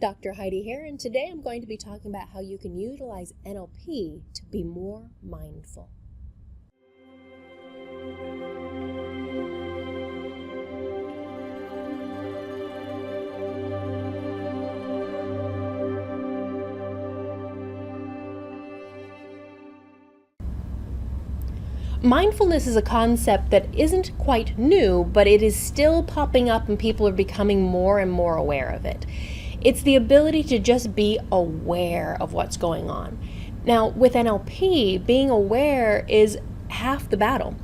Dr. Heidi Heron. Today I'm going to be talking about how you can utilize NLP to be more mindful. Mindfulness is a concept that isn't quite new, but it is still popping up and people are becoming more and more aware of it. It's the ability to just be aware of what's going on. Now, with NLP, being aware is half the battle.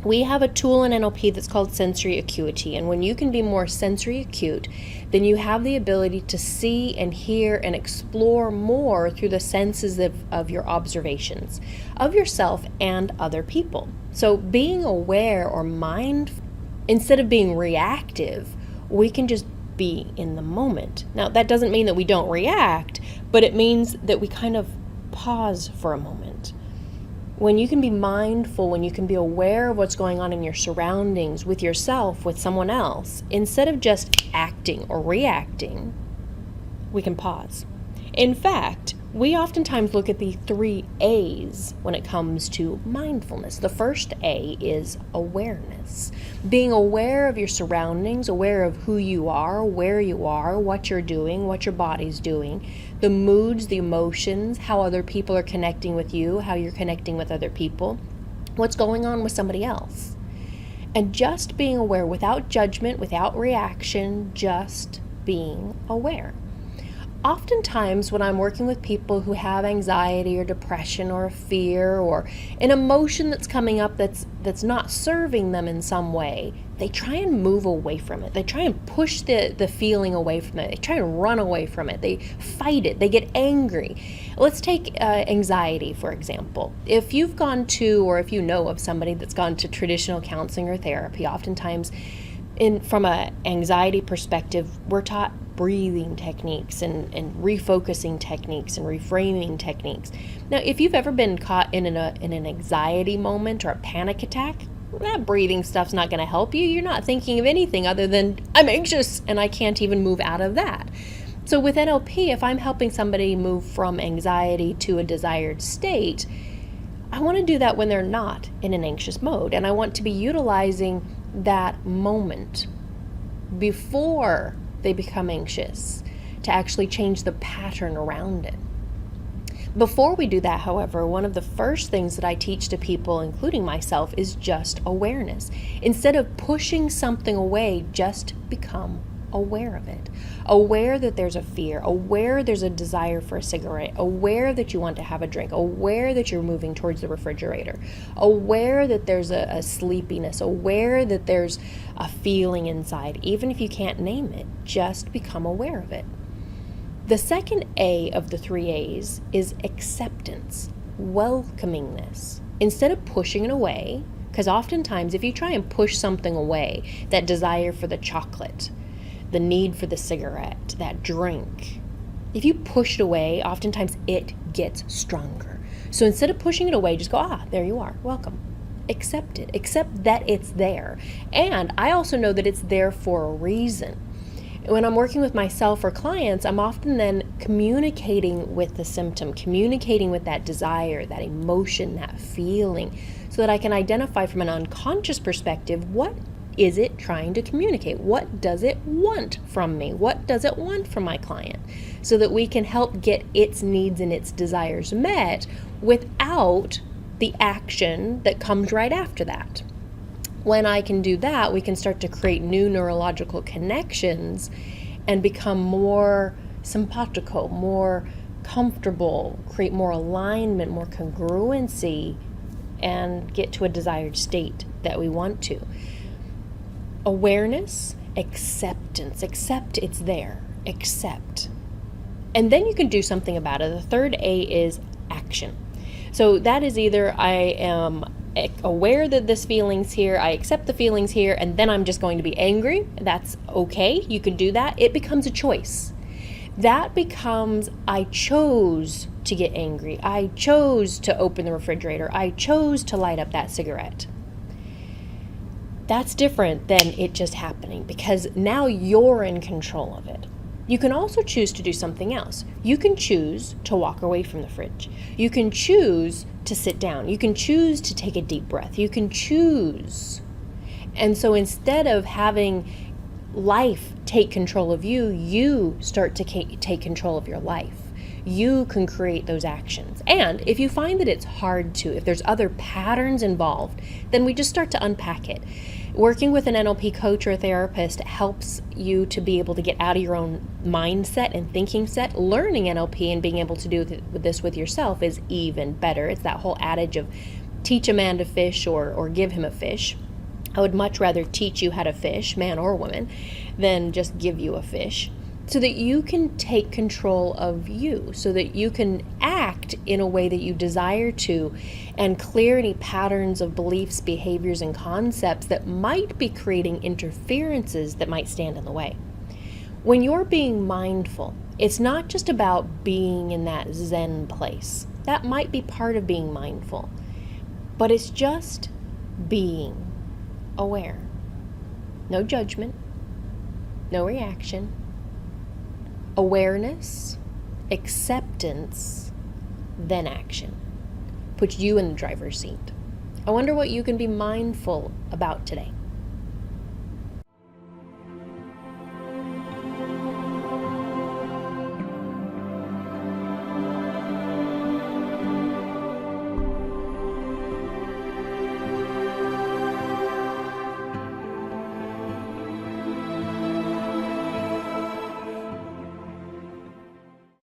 We have a tool in NLP that's called sensory acuity, and when you can be more sensory acute, then you have the ability to see and hear and explore more through the senses of your observations of yourself and other people. So being aware or mindful, instead of being reactive, we can just be in the moment. Now, that doesn't mean that we don't react, but it means that we kind of pause for a moment. When you can be mindful, when you can be aware of what's going on in your surroundings, with yourself, with someone else, instead of just acting or reacting, we can pause. In fact, we oftentimes look at the 3 A's when it comes to mindfulness. The first A is awareness. Being aware of your surroundings, aware of who you are, where you are, what you're doing, what your body's doing, the moods, the emotions, how other people are connecting with you, how you're connecting with other people, what's going on with somebody else. And just being aware without judgment, without reaction, just being aware. Oftentimes when I'm working with people who have anxiety or depression or fear or an emotion that's coming up that's not serving them in some way, they try and move away from it. They try and push the feeling away from it. They try and run away from it. They fight it. They get angry. Let's take anxiety, for example. If you've gone to, or if you know of somebody that's gone to traditional counseling or therapy, oftentimes from an anxiety perspective, we're taught breathing techniques and refocusing techniques and reframing techniques. Now, if you've ever been caught in an anxiety moment or a panic attack, that breathing stuff's not going to help you. You're not thinking of anything other than, I'm anxious and I can't even move out of that. So with NLP, if I'm helping somebody move from anxiety to a desired state, I want to do that when they're not in an anxious mode. And I want to be utilizing that moment before they become anxious to actually change the pattern around it. Before we do that, however, one of the first things that I teach to people, including myself, is just awareness. Instead of pushing something away, just become aware of it. Aware that there's a fear, aware there's a desire for a cigarette, aware that you want to have a drink, aware that you're moving towards the refrigerator, aware that there's a sleepiness, aware that there's a feeling inside. Even if you can't name it, just become aware of it. The second A of the 3 A's is acceptance, welcoming this. Instead of pushing it away, because oftentimes if you try and push something away, that desire for the chocolate, the need for the cigarette, that drink, if you push it away, oftentimes it gets stronger. So instead of pushing it away, just go, there you are, welcome. Accept it, accept that it's there. And I also know that it's there for a reason. When I'm working with myself or clients, I'm often then communicating with the symptom, communicating with that desire, that emotion, that feeling, so that I can identify from an unconscious perspective, what is it trying to communicate? What does it want from me? What does it want from my client? So that we can help get its needs and its desires met without the action that comes right after that. When I can do that, we can start to create new neurological connections and become more simpatico, more comfortable, create more alignment, more congruency, and get to a desired state that we want to. Awareness, acceptance. Accept it's there. Accept. And then you can do something about it. The third A is action. So that is either I am aware that this feeling's here, I accept the feelings here, and then I'm just going to be angry. That's okay. You can do that. It becomes a choice. That becomes, I chose to get angry. I chose to open the refrigerator. I chose to light up that cigarette. That's different than it just happening, because now you're in control of it. You can also choose to do something else. You can choose to walk away from the fridge. You can choose to sit down. You can choose to take a deep breath. You can choose. And so instead of having life take control of you, you start to take control of your life. You can create those actions. And if you find that it's hard to, if there's other patterns involved, then we just start to unpack it. Working with an NLP coach or a therapist helps you to be able to get out of your own mindset and thinking set. Learning NLP and being able to do this with yourself is even better. It's that whole adage of teach a man to fish or give him a fish. I would much rather teach you how to fish, man or woman, than just give you a fish, so that you can take control of you, so that you can act in a way that you desire to and clear any patterns of beliefs, behaviors, and concepts that might be creating interferences that might stand in the way. When you're being mindful, it's not just about being in that Zen place. That might be part of being mindful, but it's just being aware. No judgment, no reaction. Awareness, acceptance, then action. Puts you in the driver's seat. I wonder what you can be mindful about today.